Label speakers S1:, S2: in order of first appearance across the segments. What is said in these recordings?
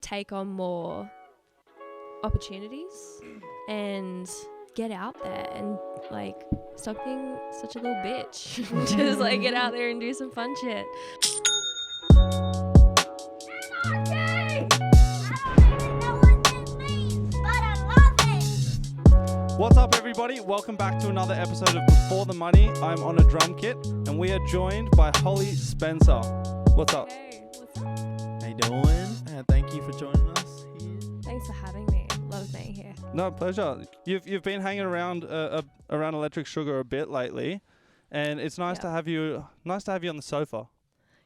S1: take on more opportunities and get out there and like stop being such a little bitch. Just like get out there and do some fun shit.
S2: What's up, everybody? Welcome back to another episode of Before the Money. I'm on a drum kit, and we are joined by Holli Spencer. What's up?
S1: Hey, what's up?
S3: How you doing? Thank you for joining us here.
S1: Thanks for having me. Love being here.
S2: No, pleasure. You've been hanging around around Electric Sugar a bit lately, and it's nice to have you. Nice to have you on the sofa.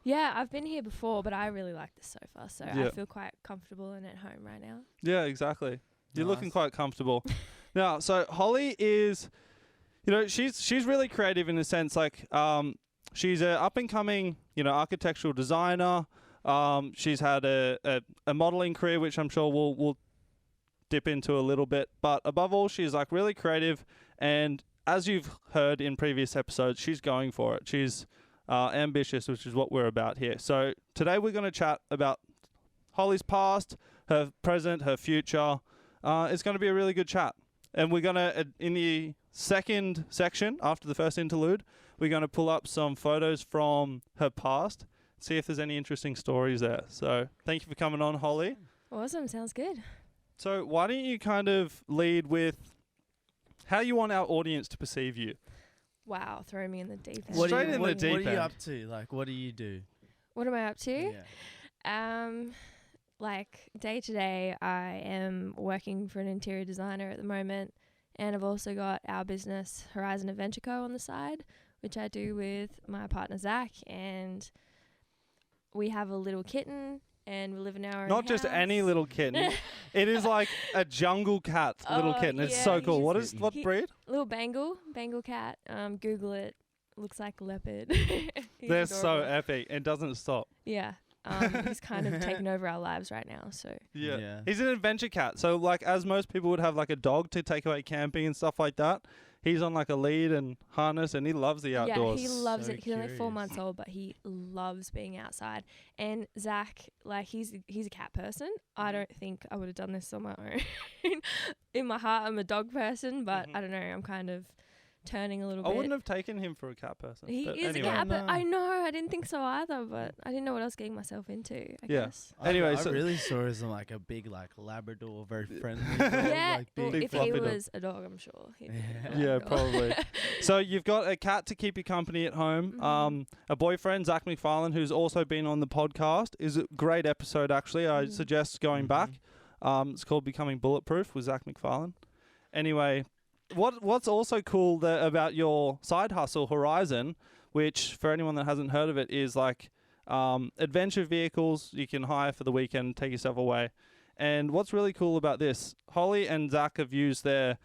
S1: Yeah, I've been here before, but I really like the sofa, so
S2: Yeah.
S1: I feel quite comfortable and at home right now.
S2: Yeah, exactly. You're looking
S3: Nice.
S2: quite comfortable. Now, so Holli is, she's really creative in a sense. Like, she's a up and coming, architectural designer. She's had a modeling career, which I'm sure we'll dip into a little bit. But above all, she's like really creative, and as you've heard in previous episodes, she's going for it. She's ambitious, which is what we're about here. So today we're going to chat about Holli's past, her present, her future. It's going to be a really good chat. And we're going to, in the second section, after the first interlude, we're going to pull up some photos from her past, see if there's any interesting stories there. So thank you for coming on, Holli.
S1: Awesome. Sounds good.
S2: So why don't you kind of lead with how you want our audience to perceive you?
S1: Wow. Throw me in the deep end.
S2: Straight in the deep
S3: What are you
S2: end.
S3: up to? Like, what do you do?
S1: What am I up to?
S3: Yeah.
S1: Like day to day, I am working for an interior designer at the moment, and I've also got our business Horizon Adventure Co on the side, which I do with my partner Zac, and we have a little kitten, and we live in our own
S2: Not just
S1: house.
S2: any little kitten. It is like a jungle cat little
S1: Oh,
S2: kitten. It's
S1: yeah,
S2: so cool.
S1: he's-
S2: What
S1: he-
S2: breed?
S1: Little Bengal cat. Google it. Looks like a leopard. He's
S2: They're so
S1: adorable.
S2: epic. It doesn't stop.
S1: Yeah. He's kind of taken over our lives right now. So
S2: Yeah.
S3: Yeah.
S2: He's an adventure cat. So like as most people would have like a dog to take away camping and stuff like that, he's on like a lead and harness and he loves the outdoors.
S1: yeah, he loves
S3: So
S1: it. He's only 4
S3: curious.
S1: months old, but he loves being outside. And Zac, like he's a cat person. I don't think I would have done this on my own. In my heart, I'm a dog person, but I don't know. I'm kind of turning a little
S2: I
S1: bit.
S2: wouldn't have taken him for a cat person.
S1: He
S2: but
S1: is
S2: anyway.
S1: a cat, but
S3: No.
S1: I know I didn't think so either. But I didn't know what I was getting myself into. I
S2: Yeah.
S1: guess.
S2: Anyway,
S3: I
S2: so-
S3: really saw it as like a big, like Labrador, very friendly. dog,
S1: Yeah,
S3: like
S1: well,
S3: big.
S1: if
S2: fluffy
S1: he
S2: dog.
S1: was a dog, I'm sure. He'd be
S3: Yeah.
S1: a
S2: Yeah,
S1: Labrador.
S2: probably. So you've got a cat to keep you company at home.
S1: Mhm.
S2: A boyfriend, Zac Mcfarlane, who's also been on the podcast. Is a great episode, actually. I suggest going back. It's called Becoming Bulletproof with Zac Mcfarlane. Anyway, what's also cool about your side hustle, Horizon, which for anyone that hasn't heard of it is like adventure vehicles you can hire for the weekend, take yourself away. And what's really cool about this, Holli and Zac have used their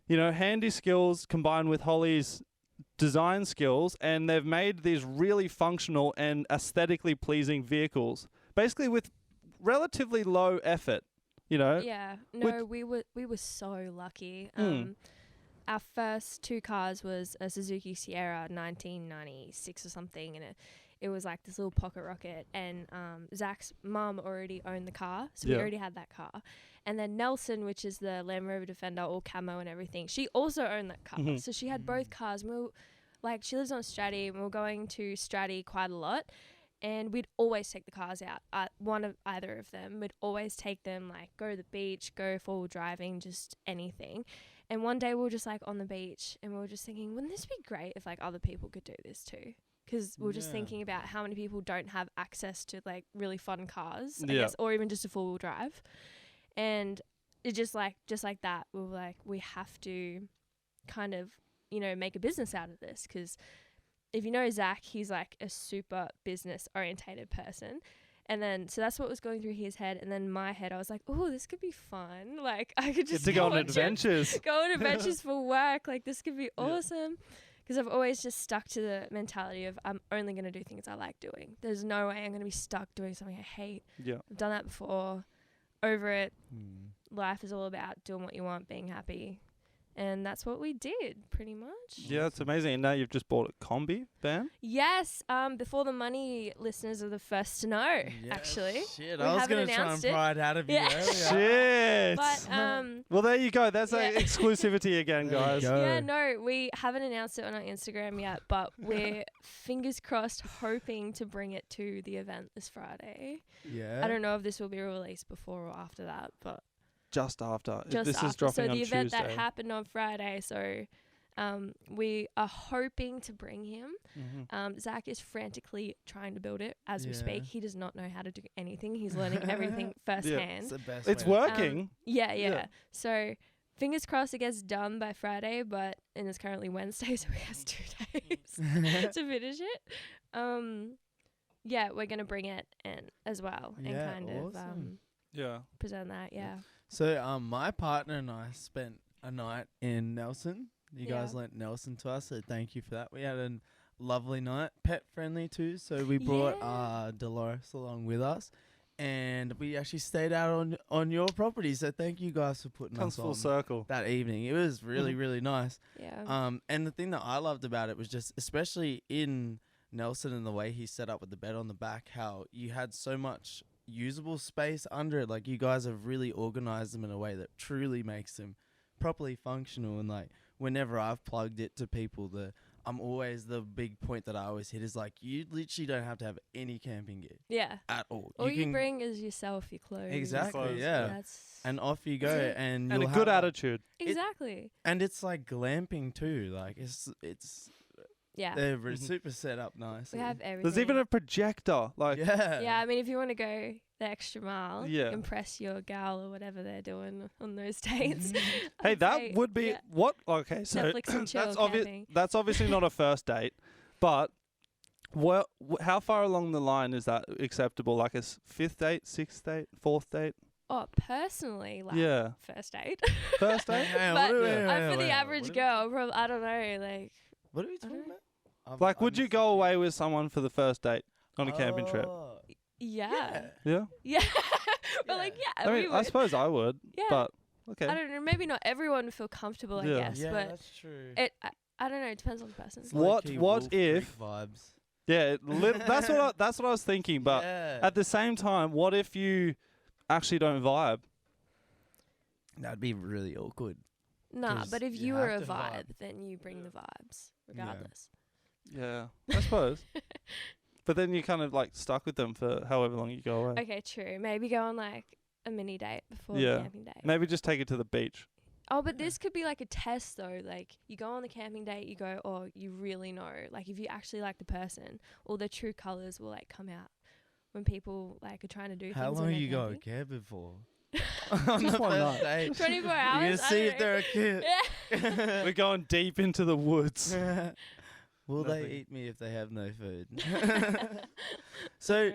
S2: handy skills combined with Holli's design skills, and they've made these really functional and aesthetically pleasing vehicles, basically with relatively low effort.
S1: Yeah. No, we were so lucky. Our first 2 cars was a Suzuki Sierra 1996 or something, and it was like this little pocket rocket. And Zac's mum already owned the car, so we
S2: Yeah.
S1: already had that car. And then Nelson, which is the Land Rover Defender, all camo and everything, she also owned that car. So she had both cars. We were, like, she lives on Stratty, and we were going to Stratty quite a lot. And we'd always take the cars out, one of either of them. We'd always take them, like, go to the beach, go forward driving, just anything. And one day we were just, like, on the beach, and we were just thinking, wouldn't this be great if, like, other people could do this too? Because we were just
S3: Yeah.
S1: thinking about how many people don't have access to, like, really fun cars, I
S2: Yeah.
S1: guess, or even just a four-wheel drive. And it just like that, we were like, we have to kind of, make a business out of this. Because if you know Zac, he's, like, a super business-orientated person. And then, so that's what was going through his head. And then my head, I was like, oh, this could be fun. Like, I could just
S2: to go on
S1: trips,
S2: adventures.
S1: go on adventures for work. Like, this could be awesome. Because I've always just stuck to the mentality of I'm only going to do things I like doing. There's no way I'm going to be stuck doing something I hate.
S2: Yeah.
S1: I've done that before. Over it. Life is all about doing what you want, being happy. And that's what we did, pretty much.
S2: Yeah, it's amazing. And now you've just bought a combi van.
S1: Yes, before the money listeners are the first to know,
S3: Yeah,
S1: actually.
S3: Shit,
S1: We
S3: I was
S1: haven't
S3: going to try and
S1: announced it.
S3: pry it out of you
S1: Yeah.
S3: earlier.
S2: Shit.
S1: But
S2: Well, there you go. That's
S1: yeah.
S2: exclusivity again,
S3: There you
S2: guys.
S3: go.
S1: yeah, no, we haven't announced it on our Instagram yet, but we're fingers crossed hoping to bring it to the event this Friday.
S3: Yeah.
S1: I don't know if this will be released before or after that, but
S2: Just after.
S1: just
S2: this
S1: after.
S2: is dropping
S1: so
S2: on
S1: the event
S2: Tuesday.
S1: that happened on Friday, so we are hoping to bring him. Zac is frantically trying to build it as we speak.
S3: Yeah.
S1: He does not know how to do anything. He's learning everything firsthand.
S3: It's the best
S2: It's
S3: way to-
S2: working.
S1: Yeah.
S2: Yeah.
S1: So fingers crossed it gets done by Friday, but and it's currently Wednesday, so he has 2 days to finish it. Yeah, we're gonna bring it in as well and
S3: Yeah,
S1: kind of
S3: awesome.
S2: Yeah.
S1: present that. Yeah.
S3: So my partner and I spent a night in Nelson. You guys
S1: Yeah.
S3: lent Nelson to us, so thank you for that. We had a lovely night, pet friendly too. So we brought
S1: Yeah.
S3: Dolores along with us, and we actually stayed out on your property. So thank you guys for putting
S2: Comes
S3: us
S2: full
S3: on
S2: circle.
S3: that evening. It was really really nice.
S1: Yeah.
S3: And the thing that I loved about it was just, especially in Nelson and the way he set up with the bed on the back, how you had so much usable space under it. Like, you guys have really organized them in a way that truly makes them properly functional. And like, whenever I've plugged it to people, the big point that I always hit is like, you literally don't have to have any camping gear
S1: Yeah.
S3: at all.
S1: All you
S3: can
S1: bring is yourself, your clothes.
S3: exactly,
S2: Clothes,
S3: yeah.
S1: That's
S3: And off you go, and
S2: And a
S3: you'll
S2: good
S3: have
S2: attitude.
S1: exactly.
S3: and it's like glamping too. Like, it's
S1: Yeah.
S3: they're
S2: Mhm.
S3: super set up nice.
S1: We have everything.
S2: There's even a projector. Like,
S3: yeah.
S1: Yeah, I mean, if you want to go the extra mile,
S2: Yeah.
S1: impress your gal or whatever they're doing on those dates.
S2: hey,
S1: I'd
S2: that
S1: say,
S2: would be
S1: yeah,
S2: what? Okay, so
S1: Netflix and chill
S2: that's
S1: camping.
S2: that's obviously not a first date, but how far along the line is that acceptable? Like a 5th date, 6th date, 4th date?
S1: Oh, personally, like
S2: Yeah,
S1: first date.
S2: first date.
S3: Hang on,
S1: But
S3: what are we-
S2: Yeah.
S1: For the
S3: wait,
S1: average
S3: what are
S1: girl, probably, I don't know, like,
S3: What are we
S1: I
S3: talking
S1: don't-
S3: about?
S2: Like, would you go away with someone for the first date on a camping trip?
S3: Oh,
S1: yeah.
S2: Yeah,
S1: Yeah. But like, yeah,
S2: I
S1: we
S2: mean, I
S1: would.
S2: suppose I would,
S1: Yeah.
S2: but okay.
S1: I don't know, maybe not everyone would feel comfortable, I
S2: Yeah.
S1: guess,
S3: Yeah,
S1: but
S3: that's true.
S1: I don't know, it depends on the person.
S3: It's
S2: What-
S3: low-key
S2: what
S3: Wolf Creek
S2: if-
S3: vibes?
S2: Yeah, that's what I was thinking. But
S3: yeah.
S2: at the same time, what if you actually don't vibe?
S3: That'd be really awkward.
S1: Nah,
S3: 'Cause
S1: but if
S3: you
S1: you were a
S3: have to
S1: vibe,
S3: vibe.
S1: then you bring the vibes, regardless.
S2: Yeah, I suppose. But then you're kind of like stuck with them for however long you go away.
S1: Okay, true. Maybe go on like a mini date before
S2: Yeah.
S1: the camping date.
S2: Maybe just take it to the beach.
S1: Oh, but this could be like a test though. Like you go on the camping date, you go, oh, you really know. Like if you actually like the person, all their true colours will like come out when people like are trying to do
S3: How
S1: things.
S3: long
S1: when
S3: are you
S1: they're
S3: going
S1: camping.
S3: camping for? On the
S2: one
S3: first
S2: night.
S3: date.
S1: 24
S3: You're
S1: hours.
S3: gonna
S1: I
S3: see
S1: don't
S3: if they're a kid.
S1: Yeah.
S2: We're going deep into the woods.
S3: Will they
S2: Nothing.
S3: eat me if they have no food? So,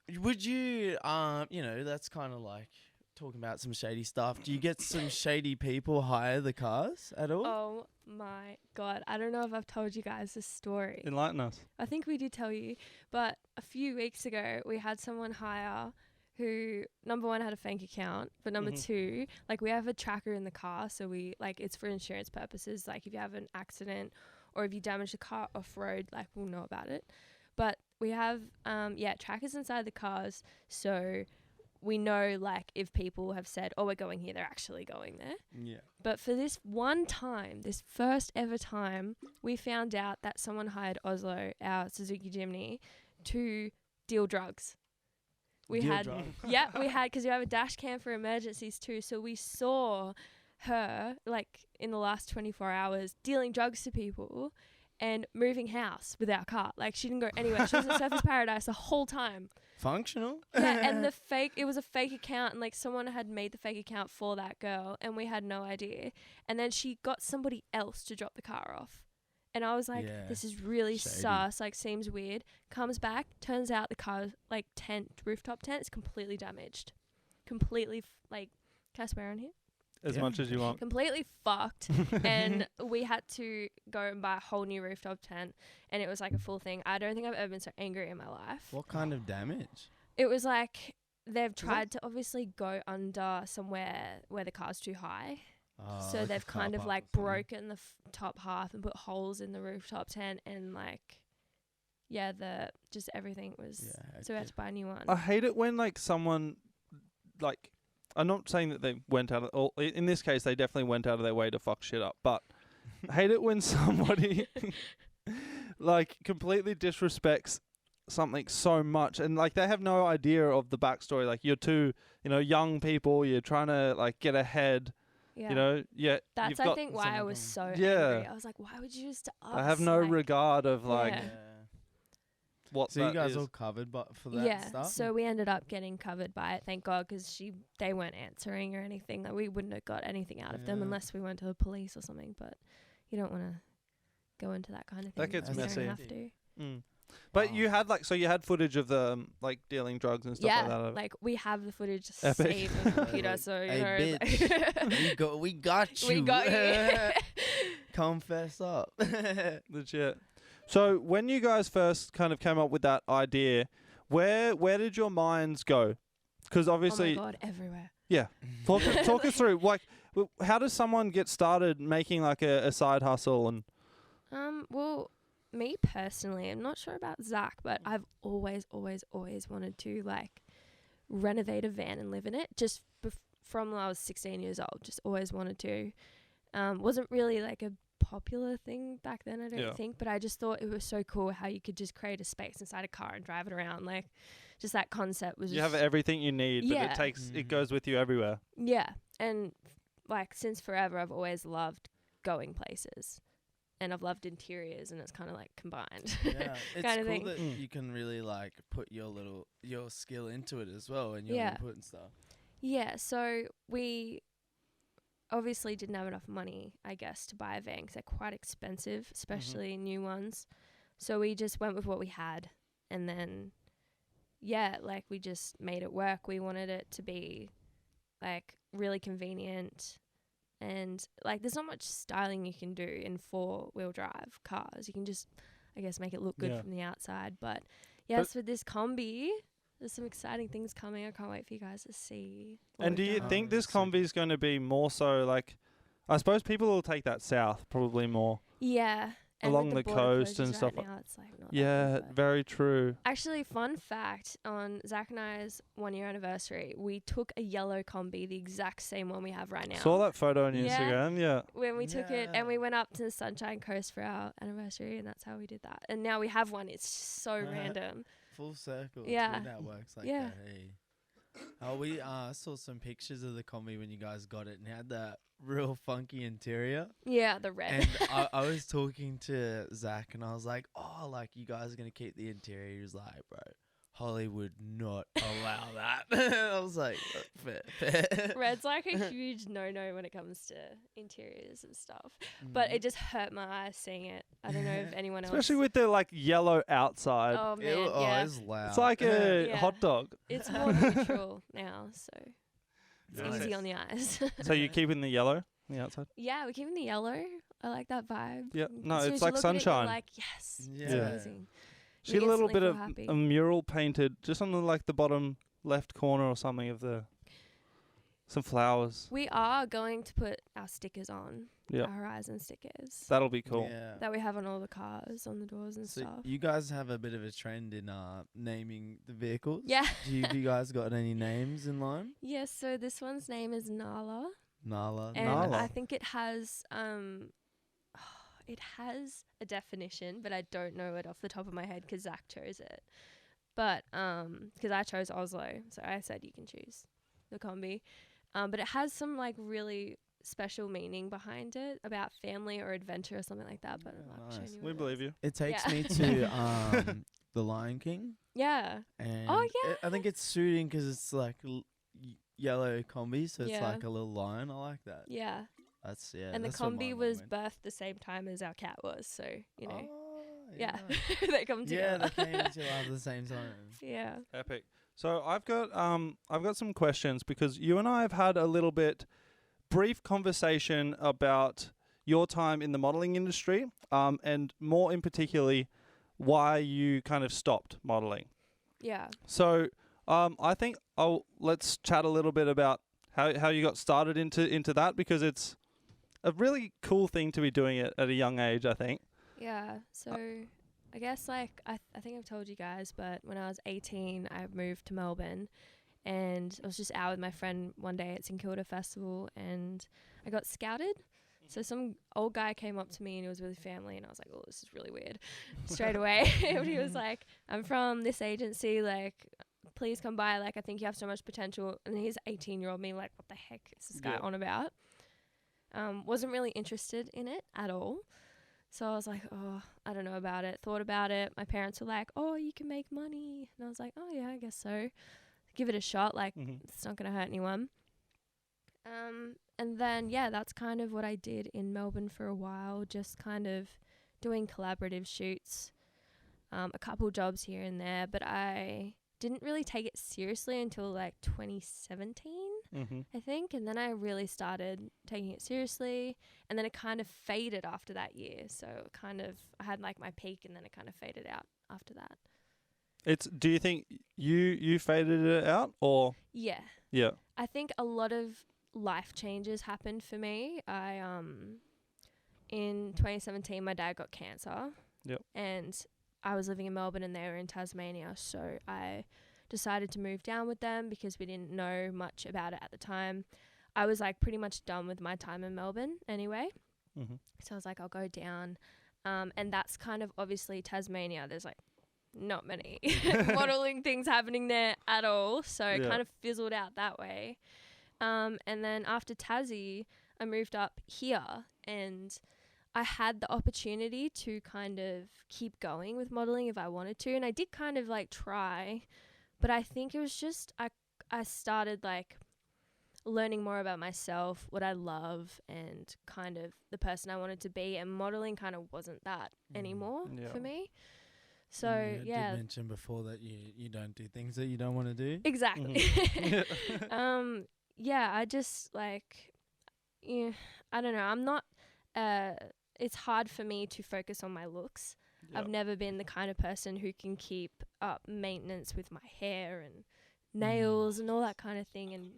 S1: Really.
S3: would you, that's kind of like talking about some shady stuff. Do you get some shady people hire the cars at all?
S1: Oh my god! I don't know if I've told you guys this story.
S2: Enlighten us.
S1: I think we did tell you, but a few weeks ago we had someone hire who number one had a fake account, but number
S2: Mhm.
S1: two, like we have a tracker in the car, so we like it's for insurance purposes. Like if you have an accident or if you damage the car off road, like we'll know about it. But we have trackers inside the cars, so we know like if people have said, "Oh, we're going here," they're actually going there.
S3: Yeah.
S1: But for this one time, this first ever time, we found out that someone hired Oslo, our Suzuki Jimny, to deal drugs. We
S3: Deal
S1: had,
S3: drugs.
S1: because we have a dash cam for emergencies too. So we saw her like in the last 24 hours dealing drugs to people and moving house with our car. Like she didn't go anywhere. She was at Surfers Paradise the whole time.
S3: Functional?
S1: Yeah, and it was a fake account, and like someone had made the fake account for that girl, and we had no idea. And then she got somebody else to drop the car off. And I was like,
S3: Yeah,
S1: this is really
S3: shady.
S1: sus, like seems weird. Comes back, turns out the car's like rooftop tent is completely damaged. Completely, can I swear on here?
S2: As
S3: Yeah.
S2: much as you want.
S1: Completely fucked. And we had to go and buy a whole new rooftop tent, and it was like a full thing. I don't think I've ever been so angry in my life.
S3: What kind of damage?
S1: It was like they've tried to obviously go under somewhere where the car's too high, So
S3: like a
S1: they've
S3: car
S1: kind of
S3: park
S1: like
S3: or something.
S1: broken the top half and put holes in the rooftop tent and like, yeah, just everything was.
S3: Yeah,
S1: So we had to buy a new one.
S2: I hate it when like someone, like, I'm not saying that they went out of, or in this case they definitely went out of their way to fuck shit up, but I hate it when somebody like completely disrespects something so much and like they have no idea of the backstory. Like you're two, young people, you're trying to like get ahead,
S1: Yeah.
S2: That's
S1: That's I think why I was so
S2: Yeah.
S1: angry. I was like, why would you just to us?
S2: I have no
S1: like,
S2: regard of like
S1: Yeah.
S2: what
S3: So
S2: that
S3: you guys
S2: is.
S3: all covered, but for that
S1: Yeah,
S3: stuff.
S1: so we ended up getting covered by it, thank God, because they weren't answering or anything. Like we wouldn't have got anything out of them
S3: Yeah.
S1: unless we went to the police or something. But you don't want to go into that kind of thing.
S2: That gets
S1: you
S2: messy.
S1: Don't have to.
S2: Mm. But you had you had footage of the like dealing drugs and stuff like
S1: Yeah,
S2: that.
S1: like we have the footage
S2: Epic.
S1: saved on the computer,
S3: Like,
S1: so
S3: hey,
S1: like
S3: we got you.
S1: we got you.
S3: Confess up.
S2: Legit. So when you guys first kind of came up with that idea, where did your minds go? Because obviously,
S1: oh my God, everywhere.
S2: yeah. Talk us through like how does someone get started making like a side hustle and
S1: Well, me personally, I'm not sure about Zac, but I've always wanted to like renovate a van and live in it. Just from when I was 16 years old, just always wanted to. Wasn't really like a popular thing back then, I don't think, but I just thought it was so cool how you could just create a space inside a car and drive it around. Like, just that concept was.
S2: you have everything you need, but
S1: Yeah.
S2: it goes with you everywhere.
S1: Yeah, and like since forever, I've always loved going places. And I've loved interiors, and it's kind of like combined.
S3: Yeah, it's
S1: Kinda
S3: cool
S1: thing.
S3: that you can really like put your skill into it as well, and your
S1: Yeah.
S3: input and stuff.
S1: Yeah, so we obviously didn't have enough money, I guess, to buy a van because they're quite expensive, especially new ones. So we just went with what we had, and then, yeah, like we just made it work. We wanted it to be like really convenient. And like, there's not much styling you can do in 4-wheel drive cars. You can just, I guess, make it look good from the outside. But yes, with this combi, there's some exciting things coming. I can't wait for you guys to see.
S2: And do you think this combi is going to be more so like, I suppose people will take that south probably more.
S1: Yeah. And
S2: along
S1: with
S2: the
S1: border
S2: coast and
S1: closures
S2: stuff
S1: right now, it's like not that
S2: Yeah,
S1: good, but-
S2: very true.
S1: Actually, fun fact, on Zac and I's 1-year anniversary, we took a yellow combi, the exact same one we have right now.
S2: Saw that photo on your
S1: Yeah.
S2: Instagram, yeah.
S1: When we took it, and we
S3: Yeah.
S1: went up to the Sunshine Coast for our anniversary, and that's how we did that. And now we have one. It's so random.
S3: Full circle. It's
S1: Yeah.
S3: weird how it works like
S1: Yeah.
S3: that. Hey. Oh, we saw some pictures of the combi when you guys got it, and it had that real funky interior.
S1: Yeah, the red.
S3: And I was talking to Zac, and I was like, "Oh, like you guys are gonna keep the interior?" He was like, "Bro, Holly would not allow that." I was like, "Fair."
S1: Red's like a huge no-no when it comes to interiors and stuff. But it just hurt my eyes seeing it. I don't know if anyone else.
S2: Especially with the like yellow outside.
S1: Oh man, yeah.
S3: It's loud.
S2: It's like a
S1: Yeah.
S2: hot dog.
S1: It's more neutral now, so it's
S2: Nice.
S1: easy on the eyes.
S2: So you're keeping the yellow on the outside?
S1: Yeah, we're keeping the yellow. I like that vibe.
S2: Yeah. No,
S1: As soon
S2: it's
S1: as you
S2: like
S1: look at it, you're
S2: sunshine.
S1: like, yes,
S3: Yeah.
S1: it's amazing.
S2: She had a
S1: You
S2: little bit
S1: instantly
S2: of
S1: feel
S2: a
S1: happy.
S2: mural painted just on the, like the bottom left corner or something of some flowers.
S1: We are going to put our stickers on,
S2: Yeah.
S1: our Horizon stickers
S2: That'll be cool.
S3: Yeah.
S1: that we have on all the cars, on the doors and
S3: So
S1: stuff.
S3: you guys have a bit of a trend in naming the vehicles.
S1: Yeah.
S3: Have you guys got any names in line?
S1: Yes, so this one's name is Nala.
S3: Nala.
S1: And
S2: Nala.
S1: I think it has a definition, but I don't know it off the top of my head because Zac chose it. But because I chose Oslo, so I said you can choose the combi. But it has some like really special meaning behind it about family or adventure or something like that. But I'm not
S3: Nice.
S1: showing you
S2: We
S1: what it
S2: believe
S1: is.
S2: you.
S3: It takes
S1: Yeah.
S3: me to The Lion King.
S1: Yeah.
S3: And
S1: yeah.
S3: I think it's suiting because it's like yellow combi, so it's
S1: Yeah.
S3: like a little lion. I like that.
S1: Yeah.
S3: That's yeah.
S1: And the
S3: that's what
S1: combi
S3: mine
S1: was
S3: went.
S1: birthed the same time as our cat was, so you know.
S3: Oh,
S1: Yeah.
S3: nice.
S1: They come
S3: Yeah,
S1: together.
S3: they came into life at the same time.
S1: Yeah.
S2: Epic. So I've got some questions because you and I have had a little bit brief conversation about your time in the modeling industry, and more in particularly why you kind of stopped modeling.
S1: Yeah.
S2: So I think let's chat a little bit about how you got started into that because it's a really cool thing to be doing it at a young age, I think.
S1: Yeah. So I guess like I think I've told you guys, but when I was 18, I moved to Melbourne, and I was just out with my friend one day at St Kilda Festival, and I got scouted. So some old guy came up to me and he was with his family, and I was like, oh, this is really weird straight away. And he was like, I'm from this agency, like, please come by. Like, I think you have so much potential. And he's 18-year-old me, like, what the heck is this guy on about? Wasn't really interested in it at all. So I was like, oh, I don't know about it. Thought about it. My parents were like, oh, you can make money. And I was like, oh, yeah, I guess so. Give it a shot. Like, it's not going to hurt anyone. And then, yeah, that's kind of what I did in Melbourne for a while, just kind of doing collaborative shoots, a couple jobs here and there, but I didn't really take it seriously until like 2017, I think. And then I really started taking it seriously, and then it kind of faded after that year. So kind of, I had like my peak, and then it kind of faded out after that.
S2: Do you think you faded it out, or?
S1: Yeah.
S2: Yeah.
S1: I think a lot of life changes happened for me. I in 2017 my dad got cancer.
S2: Yep.
S1: And I was living in Melbourne and they were in Tasmania, so I decided to move down with them because we didn't know much about it at the time. I was like pretty much done with my time in Melbourne anyway. So I was like, I'll go down. And that's kind of obviously Tasmania. There's like not many modeling things happening there at all. So it kind of fizzled out that way. And then after Tassie, I moved up here, and I had the opportunity to kind of keep going with modeling if I wanted to. And I did kind of like try, but I think it was just, I started like learning more about myself, what I love, and kind of the person I wanted to be. And modeling kind of wasn't that anymore for me. So,
S3: You did mention before that you don't do things that you don't want to do.
S1: Exactly. Yeah, I just like, I don't know. I'm not, it's hard for me to focus on my looks. Yep. I've never been the kind of person who can keep up maintenance with my hair and nails and all that kind of thing. And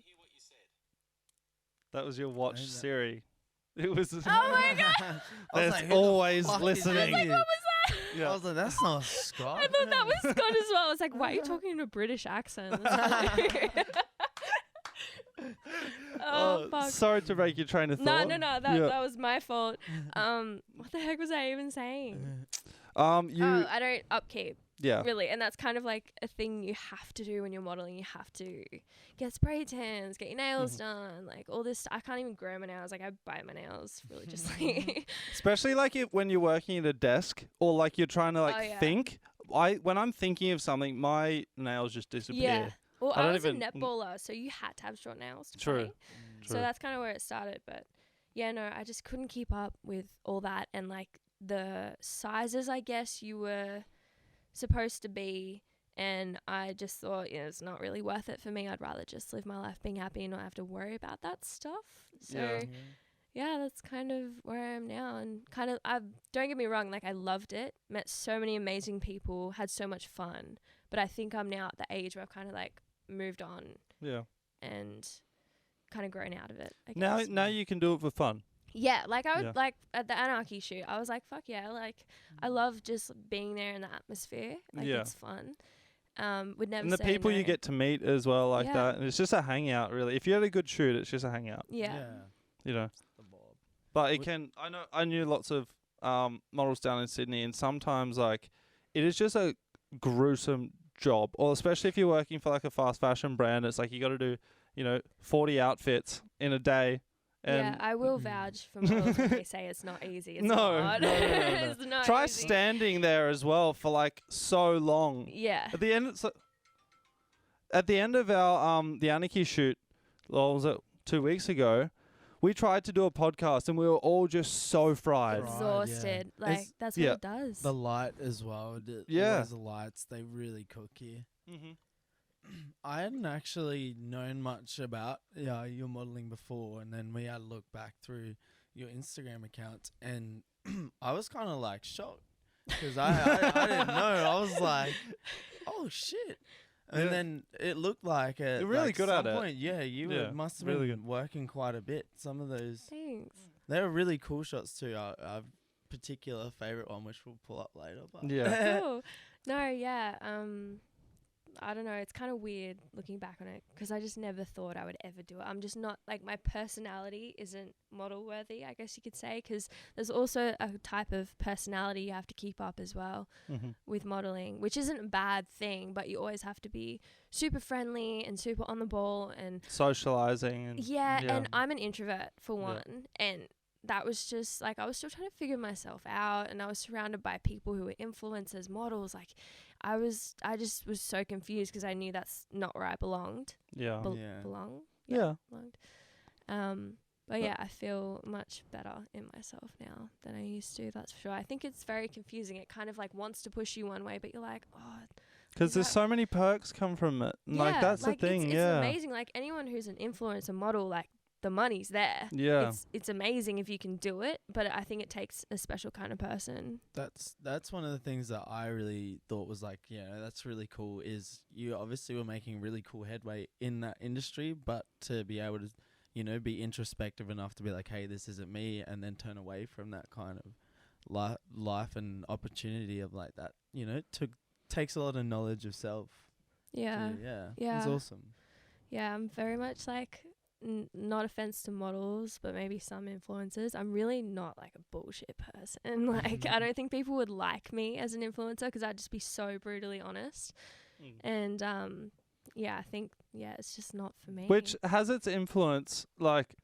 S2: that was your watch, Siri. It was.
S1: Oh my God.
S2: There's always listening.
S1: I was like, what was that?
S3: Yeah. I was like, that's not Scott.
S1: I thought that was Scott as well. I was like, why are you talking in a British accent? Fuck.
S2: Sorry to break your train of thought.
S1: No. That was my fault. What the heck was I even saying? I don't upkeep.
S2: Yeah.
S1: Really. And that's kind of like a thing you have to do when you're modeling. You have to get spray tans, get your nails done, like all this. I can't even grow my nails. Like I bite my nails religiously.
S2: Especially like when you're working at a desk or like you're trying to think. When I'm thinking of something, my nails just disappear.
S1: Yeah. Well, I was a netballer, so you had to have short nails to play. So that's kind of where it started. But yeah, no, I just couldn't keep up with all that. And like the sizes, I guess, you were supposed to be. And I just thought, it's not really worth it for me. I'd rather just live my life being happy and not have to worry about that stuff. So yeah, that's kind of where I am now. And kind of, don't get me wrong, like I loved it. Met so many amazing people, had so much fun. But I think I'm now at the age where I've kind of like moved on. Yeah. And kind of grown out of it, I guess.
S2: Now you can do it for fun.
S1: Yeah, like I would like at the Anarchy shoot, I was like, fuck yeah, like I love just being there in the atmosphere. Like it's fun. Would never.
S2: And the people you get to meet as well, like that. And it's just a hangout, really. If you had a good shoot, it's just a hangout.
S1: Yeah.
S2: You know. But it can. I knew lots of models down in Sydney, and sometimes like it is just a gruesome job, or especially if you're working for like a fast fashion brand, it's like you got to do 40 outfits in a day. And
S1: I will vouch for models when they say it's not easy. It's hard.
S2: No.
S1: It's not
S2: Try
S1: easy.
S2: standing there as well for like so long.
S1: Yeah.
S2: At the end of our the Anarchy shoot, was it 2 weeks ago? We tried to do a podcast and we were all just so fried.
S1: Exhausted. Yeah. Like, that's what it does.
S3: The light as well. The lights, they really cook you. I hadn't actually known much about your modeling before, and then we had a look back through your Instagram account, and I was kind of like shocked because I didn't know. I was like, oh shit. And then it looked like
S2: you're really good at it.
S3: Point, you must have been working quite a bit. Some of those.
S1: Thanks.
S3: They're really cool shots too. I've particular favorite one, which we'll pull up later. But
S2: Yeah.
S1: Cool. No, yeah. I don't know. It's kind of weird looking back on it because I just never thought I would ever do it. I'm just not like my personality isn't model worthy, I guess you could say, because there's also a type of personality you have to keep up as well with modeling, which isn't a bad thing, but you always have to be super friendly and super on the ball and
S2: socializing. And
S1: yeah. And I'm an introvert for one, and that was just like I was still trying to figure myself out, and I was surrounded by people who were influencers, models. Like I just was so confused because I knew that's not where I belonged.
S2: Yeah.
S1: Belong.
S2: Yeah.
S1: Belonged. But yeah, I feel much better in myself now than I used to. That's for sure. I think it's very confusing. It kind of like wants to push you one way, but you're like, oh.
S2: Because there's so many perks come from it.
S1: Yeah,
S2: like that's the thing.
S1: It's
S2: yeah.
S1: amazing. Like anyone who's an influencer model, like the money's there.
S2: Yeah.
S1: It's amazing if you can do it, but I think it takes a special kind of person.
S3: That's one of the things that I really thought was like, that's really cool, is you obviously were making really cool headway in that industry, but to be able to, be introspective enough to be like, hey, this isn't me, and then turn away from that kind of life and opportunity of like that, takes a lot of knowledge of self.
S1: Yeah.
S3: It's awesome.
S1: Yeah, I'm very much like, not offense to models, but maybe some influencers. I'm really not like a bullshit person. Like, I don't think people would like me as an influencer because I'd just be so brutally honest. And I think it's just not for me.
S2: Which has its influence, like,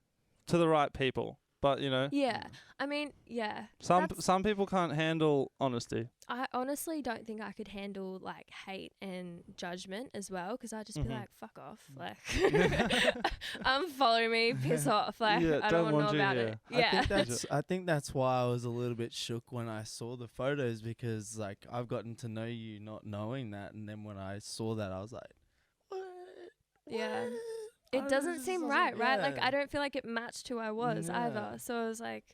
S2: to the right people. But,
S1: Yeah. I mean, yeah.
S2: Some people can't handle honesty.
S1: I honestly don't think I could handle, like, hate and judgment as well, because I'd just be like, fuck off. Like, follow me, piss off. Like, I don't want to know about it. Yeah.
S3: I think that's why I was a little bit shook when I saw the photos, because, like, I've gotten to know you not knowing that, and then when I saw that, I was like, what?
S1: Yeah. It doesn't seem right? Like, I don't feel like it matched who I was either. So I was like,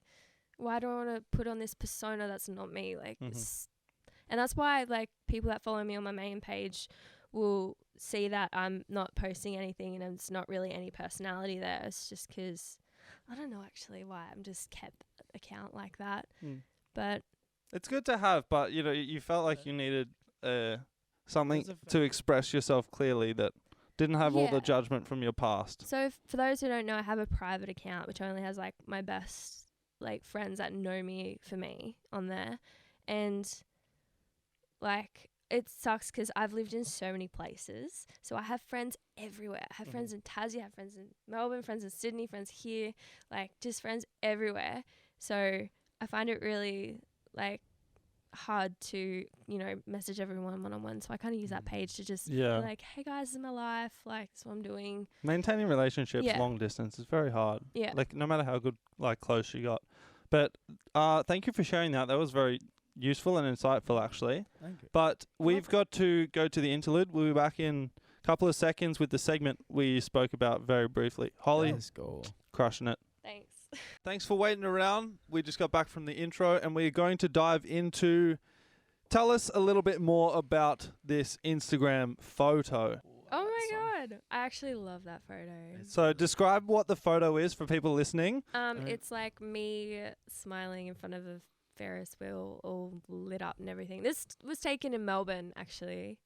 S1: why do I want to put on this persona that's not me? Like, and that's why, like, people that follow me on my main page will see that I'm not posting anything and it's not really any personality there. It's just because, I don't know actually why. I'm just kept account like that. But
S2: it's good to have, but, you felt like you needed something to express yourself clearly that didn't have all the judgment from your past.
S1: So for those who don't know, I have a private account which only has like my best like friends that know me for me on there, and like it sucks because I've lived in so many places, so I have friends everywhere. I have friends in Tassie, I have friends in Melbourne, friends in Sydney, friends here, like just friends everywhere. So I find it really like hard to message everyone one-on-one, so I kind of use that page to just be like, hey guys, this is my life, like this is what I'm doing.
S2: Maintaining relationships long distance is very hard, like no matter how good like close you got. But thank you for sharing that was very useful and insightful actually.
S3: Thank you.
S2: But we've got to go to the interlude. We'll be back in a couple of seconds with the segment we spoke about very briefly. Holly,
S3: let's go.
S2: Crushing it.
S1: Thanks.
S2: Thanks for waiting around. We just got back from the intro and we're going to dive into, tell us a little bit more about this Instagram photo.
S1: Oh my God. I actually love that photo.
S2: So describe what the photo is for people listening.
S1: It's like me smiling in front of a Ferris wheel all lit up and everything. This was taken in Melbourne actually.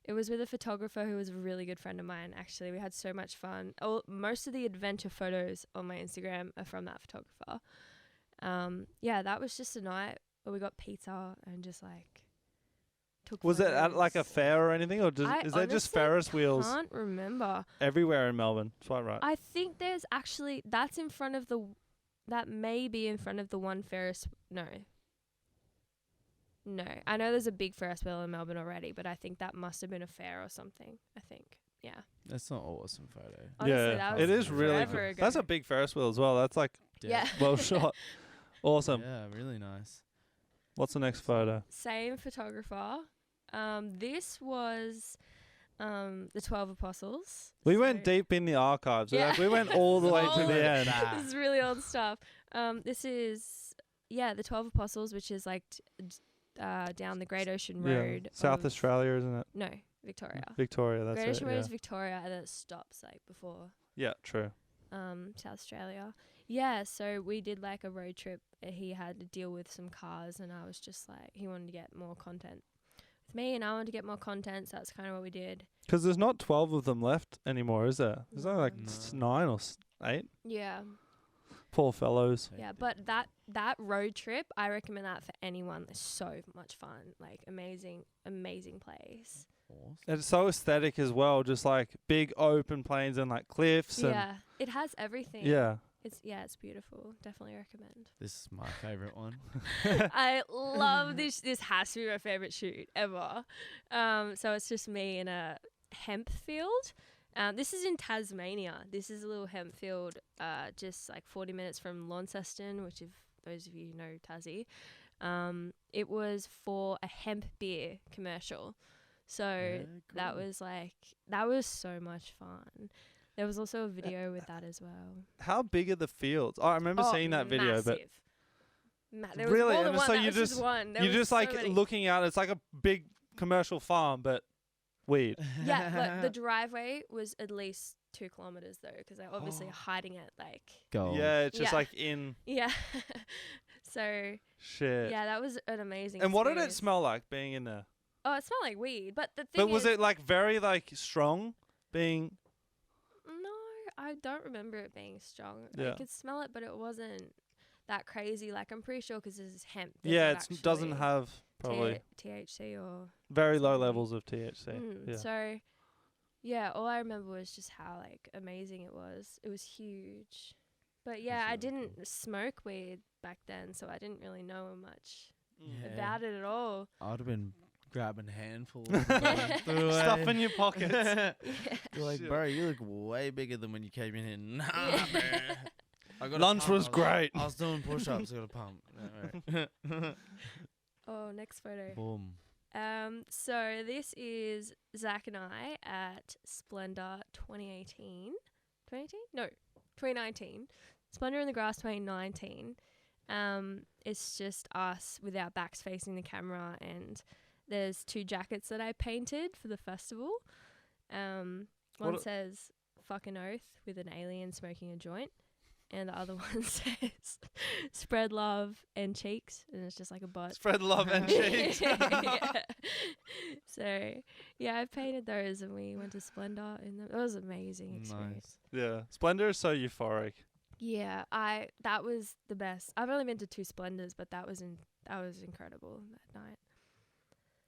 S1: It was with a photographer who was a really good friend of mine, actually. We had so much fun. Most of the adventure photos on my Instagram are from that photographer. That was just a night where we got pizza and just, like, took
S2: Was
S1: photos.
S2: it at, like, a fair or anything? Or is there just Ferris wheels?
S1: I can't remember.
S2: Everywhere in Melbourne. That's quite right.
S1: I think there's actually... That's in front of the... That may be in front of the one Ferris... No, I know there's a big Ferris wheel in Melbourne already, but I think that must have been a fair or something. I think, yeah.
S3: That's not an awesome photo.
S1: Honestly, that was
S2: it is really
S1: forever ago.
S2: That's a big Ferris wheel as well. That's like well shot. Awesome.
S3: Yeah, really nice.
S2: What's the next photo?
S1: Same photographer. This was the 12 Apostles.
S2: We went deep in the archives.
S1: Yeah.
S2: Like, we went all the way to the end.
S1: This is really old stuff. This is the 12 Apostles, which is like down the Great Ocean Road.
S2: South Australia, isn't it?
S1: No, Victoria.
S2: Victoria, that's
S1: Great Ocean
S2: it.
S1: Road is Victoria, and then it stops like before.
S2: Yeah, true.
S1: South Australia. Yeah, so we did like a road trip. He had to deal with some cars, and I was just like, he wanted to get more content with me, and I wanted to get more content, so that's kind of what we did.
S2: Because there's not 12 of them left anymore, is there? There's only like
S3: No.
S2: 9 or 8.
S1: Yeah.
S2: Poor fellows.
S1: Yeah, but that road trip, I recommend that for anyone. It's so much fun. Like amazing place.
S3: Awesome.
S2: It's so aesthetic as well, just like big open plains and like cliffs.
S1: Yeah, it has everything.
S2: And yeah.
S1: It's beautiful. Definitely recommend.
S3: This is my favorite one.
S1: I love this. This has to be my favorite shoot ever. So it's just me in a hemp field. This is in Tasmania. This is a little hemp field, just like 40 minutes from Launceston, which if those of you know Tassie, it was for a hemp beer commercial. So that was so much fun. There was also a video with that as well.
S2: How big are the fields? I remember seeing that video, but
S1: there was
S2: really,
S1: more than
S2: and
S1: one.
S2: so
S1: That
S2: you
S1: was
S2: just
S1: one. There
S2: you're
S1: was
S2: just
S1: so
S2: like
S1: many.
S2: looking out. It's like a big commercial farm, but weed.
S1: Yeah, like the driveway was at least 2 kilometers though, because they're obviously hiding it. Like
S3: Gold.
S2: Yeah, it's just
S1: Yeah.
S2: like in
S1: yeah. So
S2: shit.
S1: yeah, that was an amazing.
S2: And what did it
S1: experience.
S2: smell like being in there?
S1: Oh, it smelled like weed, but the thing
S2: But was
S1: is,
S2: it like very like strong? Being
S1: no, I don't remember it being strong.
S2: Yeah.
S1: I could smell it, but it wasn't that crazy. Like I'm pretty sure because this is hemp. there's
S2: yeah,
S1: not
S2: it doesn't
S1: actually
S2: have probably
S1: THC or
S2: very low
S1: something.
S2: levels of THC. Yeah.
S1: So yeah, all I remember was just how like amazing it was. It was huge. But yeah, I
S3: That's really
S1: didn't smoke weed back then, so I didn't really know much
S3: Yeah.
S1: about it at all.
S3: I would have been grabbing handfuls of them.
S2: Stuff in your pockets.
S1: Yeah.
S3: You're like,
S2: Shit.
S3: bro, you look way bigger than when you came in here. Nah,
S1: Yeah.
S3: man. I got a
S2: Lunch
S3: pump.
S2: was great.
S3: I was doing push-ups. I got a pump. Alright.
S1: Oh, next photo.
S3: Boom.
S1: So this is Zac and I at Splendor 2018. 2018? No, 2019. Splendor in the Grass 2019. It's just us with our backs facing the camera, and there's 2 jackets that I painted for the festival. One
S2: What
S1: says "fucking oath" with an alien smoking a joint, and the other one says "spread love and cheeks," and it's just like a butt.
S2: Spread love and cheeks.
S1: Yeah. So yeah, I painted those, and we went to Splendor, and it was an amazing experience.
S3: Nice.
S2: Yeah, Splendor is so euphoric.
S1: Yeah, that was the best. I've only been to 2 Splendors, but that was incredible that night.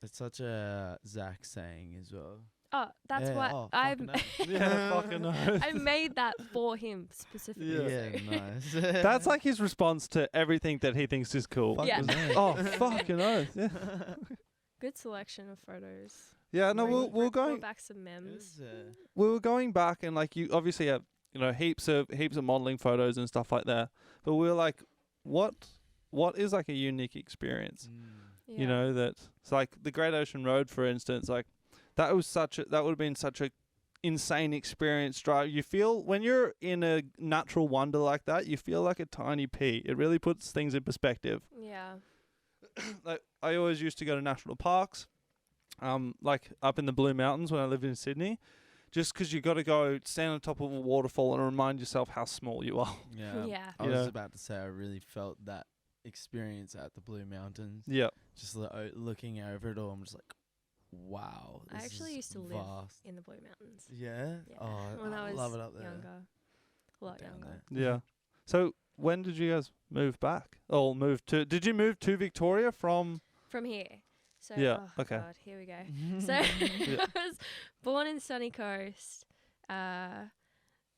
S3: It's such a Zac saying as well.
S1: Oh, that's
S3: Yeah,
S1: what
S3: oh,
S1: I've
S3: fucking oath.
S2: Yeah, fucking oath.
S1: I made that for him specifically.
S2: Yeah.
S1: so.
S3: Nice.
S2: That's like his response to everything that he thinks is cool.
S3: Fuck
S1: Yeah.
S3: was that?
S2: Oh, fucking oath. Yeah.
S1: Good selection of photos.
S2: Yeah, no, we're
S1: Brought
S2: going.
S1: back some memes.
S2: We were going back, and like you obviously have, heaps of modeling photos and stuff like that. But we were like, what is like a unique experience?
S1: Yeah.
S2: That's like the Great Ocean Road, for instance. Like that would have been such a insane experience. Drive. You feel when you're in a natural wonder like that, you feel like a tiny pea. It really puts things in perspective.
S1: Yeah.
S2: Like I always used to go to national parks, like up in the Blue Mountains when I lived in Sydney, just 'cause you got to go stand on top of a waterfall and remind yourself how small you are.
S3: Yeah.
S1: Yeah.
S3: I was
S2: Yeah.
S3: about to say I really felt that experience at the Blue Mountains.
S2: Yeah.
S3: Just looking over it all, I'm just like, wow.
S1: I
S3: this
S1: actually
S3: is
S1: used to live
S3: vast.
S1: in the Blue Mountains.
S3: Yeah.
S1: Yeah.
S3: Oh,
S1: When I was
S3: love it up there.
S1: younger. A lot
S3: Down
S1: younger.
S3: there.
S2: Yeah. So when did you guys move back? Or did you move to Victoria from?
S1: From here. So,
S2: Yeah,
S1: oh
S2: okay.
S1: God, here we go. So I was born in Sunny Coast,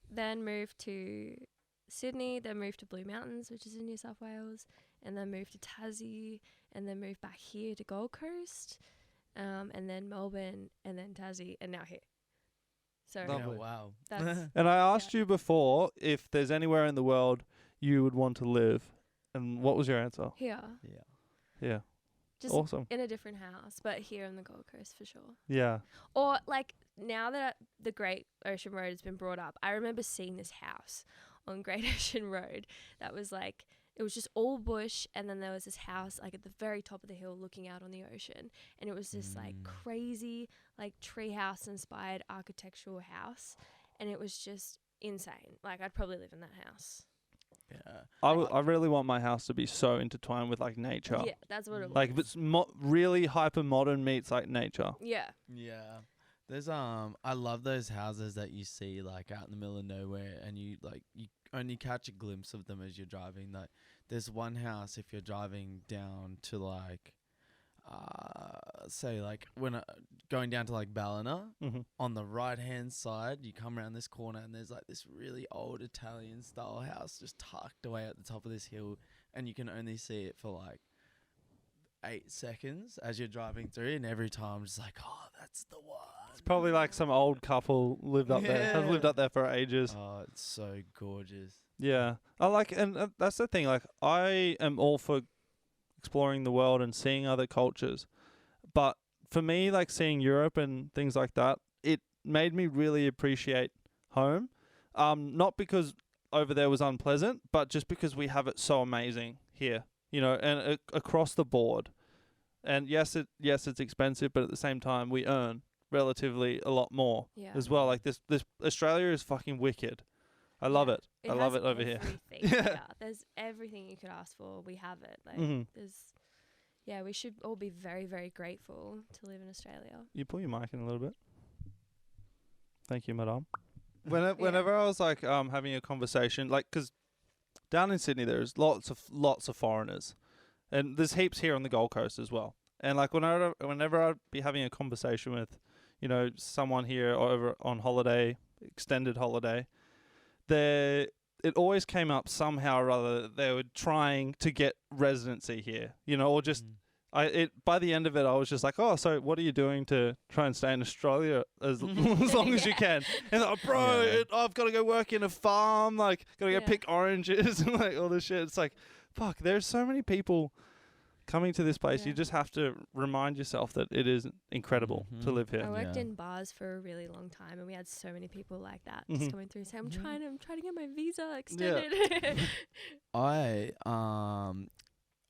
S1: then moved to Sydney, then moved to Blue Mountains, which is in New South Wales, and then moved to Tassie, and then moved back here to Gold Coast, and then Melbourne, and then Tassie, and now here. So
S3: Yeah,
S2: Lovely.
S3: wow.
S1: that's
S2: And I asked you before if there's anywhere in the world you would want to live, and what was your answer?
S1: here.
S3: Yeah.
S2: Yeah.
S1: Just
S2: Awesome.
S1: in a different house, but here on the Gold Coast for sure.
S2: Yeah.
S1: Or like now that the Great Ocean Road has been brought up, I remember seeing this house on Great Ocean Road that was like, it was just all bush, and then there was this house like at the very top of the hill looking out on the ocean, and it was this like crazy like treehouse inspired architectural house, and it was just insane. Like, I'd probably live in that house.
S3: Yeah.
S2: I really want my house to be so intertwined with like nature.
S1: Yeah, that's what it was.
S2: Like if it's really hyper modern meets like nature.
S1: Yeah.
S3: Yeah. There's I love those houses that you see like out in the middle of nowhere, and you only catch a glimpse of them as you're driving. Like there's one house, if you're driving down to like say like when going down to like Ballina, on the right hand side you come around this corner and there's like this really old Italian style house just tucked away at the top of this hill, and you can only see it for like 8 seconds as you're driving through, and every time I'm just like, oh, that's the one.
S2: It's probably like some old couple lived up there. Have lived up there for ages.
S3: Oh, it's so gorgeous.
S2: Yeah, I like, and that's the thing. Like, I am all for exploring the world and seeing other cultures, but for me, like seeing Europe and things like that, it made me really appreciate home. Not because over there was unpleasant, but just because we have it so amazing here, you know, and across the board. And yes, it's expensive, but at the same time, we earn relatively a lot more as well. Like this Australia is fucking wicked. I love it. I love it over here.
S1: Yeah. There's everything you could ask for. We have it. Like we should all be very, very grateful to live in Australia.
S2: You pull your mic in a little bit. Thank you, madame. Whenever I was like having a conversation, like, because down in Sydney there's lots of foreigners, and there's heaps here on the Gold Coast as well. And like whenever I'd be having a conversation with, you know, someone here over on holiday, extended holiday, it always came up somehow or other that they were trying to get residency here, you know, or just by the end of it, I was just like, oh, so what are you doing to try and stay in Australia as long as you can? And like, bro, I've got to go work in a farm, like, got to go pick oranges and like all this shit. It's like, fuck, there's so many people coming to this place. You just have to remind yourself that it is incredible to live here.
S1: I worked in bars for a really long time, and we had so many people like that just coming through saying, I'm trying to get my visa extended.
S3: I